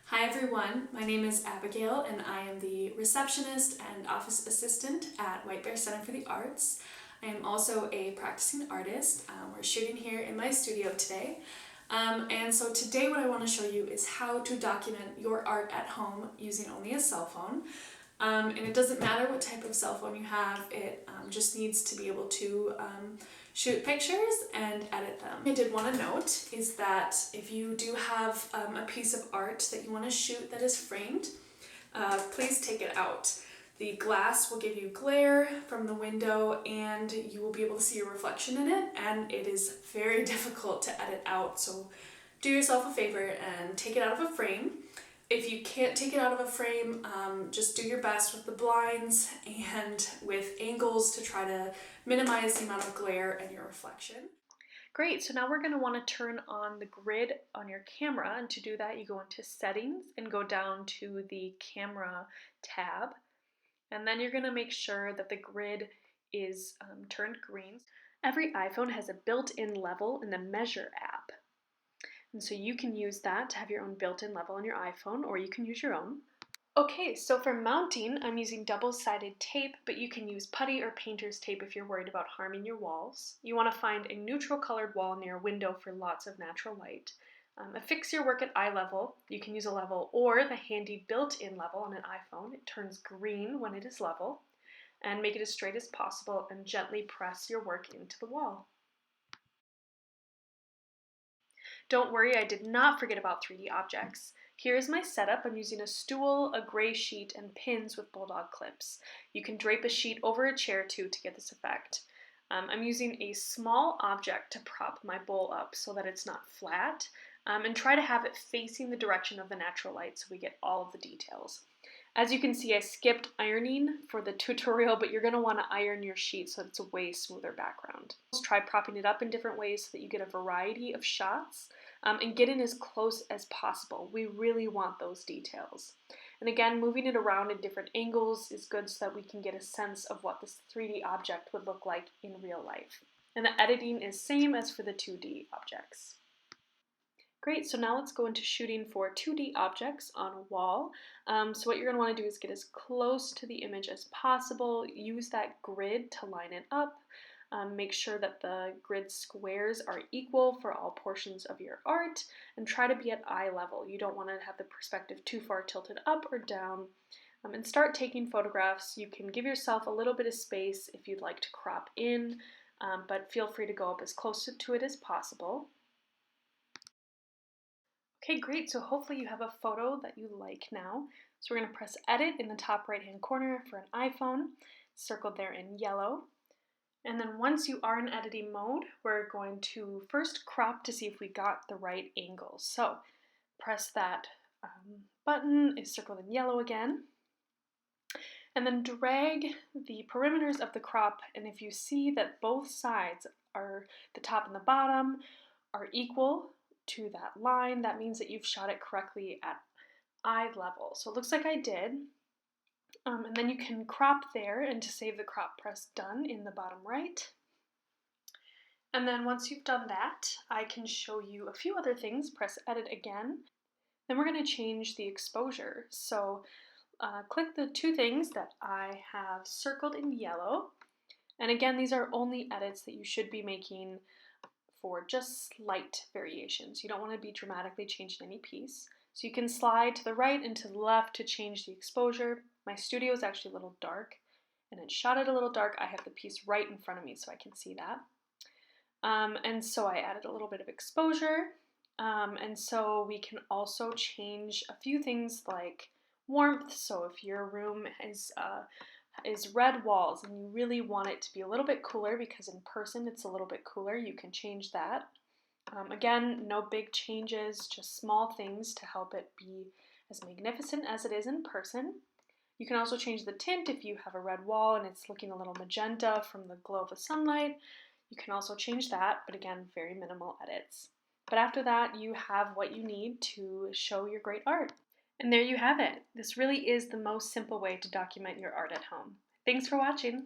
Hi everyone, my name is Abigail and I am the receptionist and office assistant at White Bear Center for the Arts. I am also a practicing artist. We're shooting here in my studio today. And so today what I want to show you is how to document your art at home using only a cell phone. And it doesn't matter what type of cell phone you have, it just needs to be able to shoot pictures and edit them. I did want to note is that if you do have a piece of art that you want to shoot that is framed, please take it out. The glass will give you glare from the window and you will be able to see your reflection in it, and it is very difficult to edit out, so do yourself a favor and take it out of a frame. If you can't take it out of a frame, just do your best with the blinds and with angles to try to minimize the amount of glare and your reflection. Great, so now we're going to want to turn on the grid on your camera, and to do that you go into settings and go down to the camera tab, and then you're going to make sure that the grid is turned green. Every iPhone has a built-in level in the Measure app, and so you can use that to have your own built-in level on your iPhone, or you can use your own. Okay, so for mounting, I'm using double-sided tape, but you can use putty or painter's tape if you're worried about harming your walls. You want to find a neutral colored wall near a window for lots of natural light. Affix your work at eye level. You can use a level or the handy built-in level on an iPhone. It turns green when it is level. And make it as straight as possible and gently press your work into the wall. Don't worry, I did not forget about 3D objects. Here is my setup. I'm using a stool, a gray sheet, and pins with bulldog clips. You can drape a sheet over a chair too to get this effect. I'm using a small object to prop my bowl up so that it's not flat, and try to have it facing the direction of the natural light so we get all of the details. As you can see, I skipped ironing for the tutorial, but you're going to want to iron your sheet so that it's a way smoother background. Try propping it up in different ways so that you get a variety of shots, and get in as close as possible. We really want those details. And again, moving it around in different angles is good so that we can get a sense of what this 3D object would look like in real life. And the editing is same as for the 2D objects. Great, so now let's go into shooting for 2D objects on a wall. So what you're going to want to do is get as close to the image as possible. Use that grid to line it up. Make sure that the grid squares are equal for all portions of your art, and try to be at eye level. You don't want to have the perspective too far tilted up or down. And start taking photographs. You can give yourself a little bit of space if you'd like to crop in, but feel free to go up as close to it as possible. Okay, great, so hopefully you have a photo that you like now. So we're going to press edit in the top right hand corner for an iPhone, circled there in yellow. And then once you are in editing mode, we're going to first crop to see if we got the right angles. So press that button, is circled in yellow again, and then drag the perimeters of the crop, and if you see that both sides are, the top and the bottom, are equal to that line, that means that you've shot it correctly at eye level. So it looks like I did. And then you can crop there, and to save the crop, press done in the bottom right. And then once you've done that, I can show you a few other things. Press edit again. Then we're going to change the exposure. So click the two things that I have circled in yellow. And again, these are only edits that you should be making for just slight variations. You don't want to be dramatically changing any piece. So you can slide to the right and to the left to change the exposure. My studio is actually a little dark, and it shot it a little dark. I have the piece right in front of me so I can see that. And so I added a little bit of exposure. And so we can also change a few things like warmth. So if your room is red walls and you really want it to be a little bit cooler, because in person it's a little bit cooler, you can change that. Again, no big changes, just small things to help it be as magnificent as it is in person. You can also change the tint if you have a red wall and it's looking a little magenta from the glow of the sunlight. You can also change that, but again, very minimal edits. But after that, you have what you need to show your great art. And there you have it. This really is the most simple way to document your art at home. Thanks for watching.